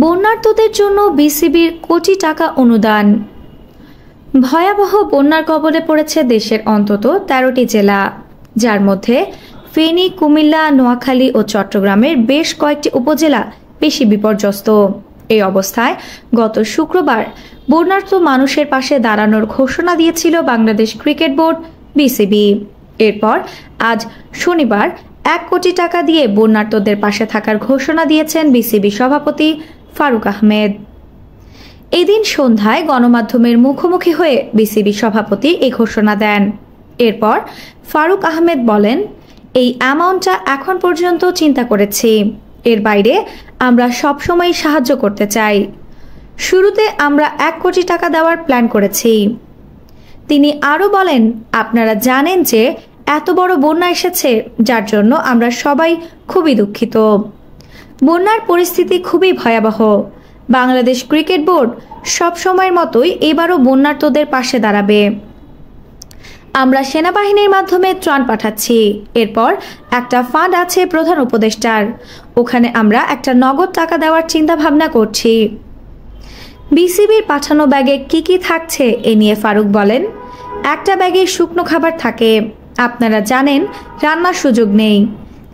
বন্যার্তদের জন্য বিসিবির কোটি টাকা অনুদান। ভয়াবহ বন্যার কবলে পড়েছে দেশের অন্তত ১৩টি জেলা, যার মধ্যে ফেনী, কুমিল্লা, নোয়াখালী ও চট্টগ্রামের বেশ কয়েকটি উপজেলা বেশি বিপর্যস্ত। এই অবস্থায় গত শুক্রবার বন্যার্ত মানুষের পাশে দাঁড়ানোর ঘোষণা দিয়েছিল বাংলাদেশ ক্রিকেট বোর্ড বিসিবি। এরপর আজ শনিবার ১ কোটি টাকা দিয়ে বন্যার্তদের পাশে থাকার ঘোষণা দিয়েছেন বিসিবি সভাপতি ফারুক আহমেদ। এদিন সন্ধ্যায় গণমাধ্যমের মুখোমুখি হয়ে বিসিবি সভাপতি এই ঘোষণা দেন। এরপর ফারুক আহমেদ বলেন, এই অ্যামাউন্টটা এখন পর্যন্ত চিন্তা করেছি, এর বাইরে আমরা সবসময় সাহায্য করতে চাই। শুরুতে আমরা ১ কোটি টাকা দেওয়ার প্ল্যান করেছি। তিনি আরও বলেন, আপনারা জানেন যে এত বড় বন্যা এসেছে, যার জন্য আমরা সবাই খুবই দুঃখিত। বন্যার পরিস্থিতি খুবই ভয়াবহ। বাংলাদেশ ক্রিকেট বোর্ড সব সময়ের মতোই এবারও বন্যার্তদের পাশে দাঁড়াবে। আমরা সেনাবাহিনীর মাধ্যমে ত্রাণ পাঠাচ্ছি। এরপর একটা ফান্ড আছে প্রধান উপদেষ্টার, ওখানে আমরা একটা নগদ টাকা দেওয়ার চিন্তা ভাবনা করছি। বিসিবির পাঠানো ব্যাগে কি কি থাকছে এ নিয়ে ফারুক বলেন, একটা ব্যাগে শুকনো খাবার থাকে, আপনারা জানেন রান্নার সুযোগ নেই।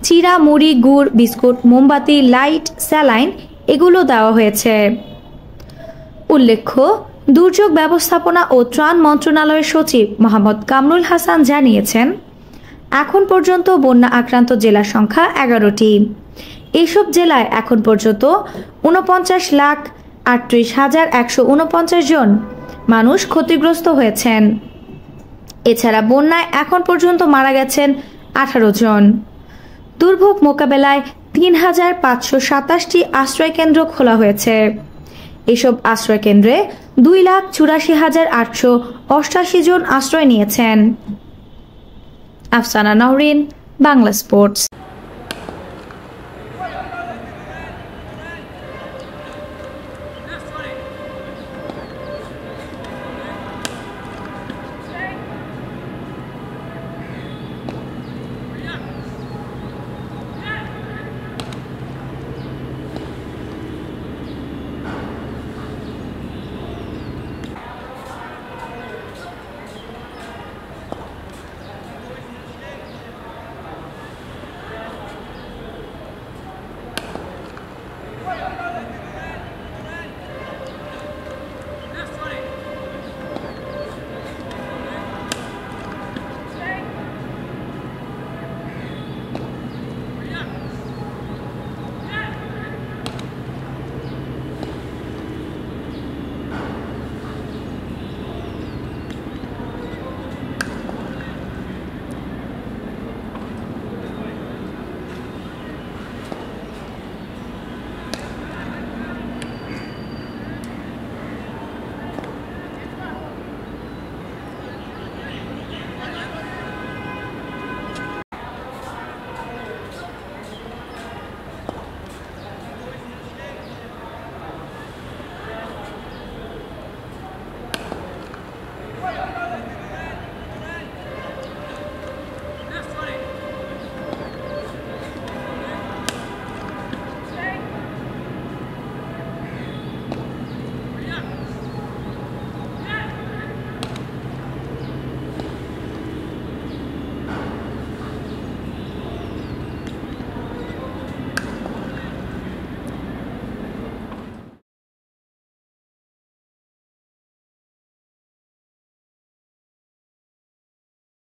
চিরা, মুড়ি, গুড়, বিস্কুট, মোমবাতি, লাইট, স্যালাইন এগুলো দেওয়া হয়েছে। উল্লেখ্য, দুর্যোগ ব্যবস্থাপনা ও ত্রাণ মন্ত্রণালয়ের সচিব মোহাম্মদ কামরুল হাসান জানিয়েছেন, এখন পর্যন্ত বন্যা আক্রান্ত জেলার সংখ্যা ১১টি। এইসব জেলায় এখন পর্যন্ত ৪৯,৩৮,১৪৯ জন মানুষ ক্ষতিগ্রস্ত হয়েছেন। এছাড়া বন্যায় এখন পর্যন্ত মারা গেছেন ১৮ জন। দুর্ভোগ মোকাবেলায় ৩,৫২৭টি আশ্রয়কেন্দ্র খোলা হয়েছে। এসব আশ্রয়কেন্দ্রে ২,৮৪,৮৮৮ জন আশ্রয় নিয়েছেন। আফসানা নওরিন, বাংলা স্পোর্টস।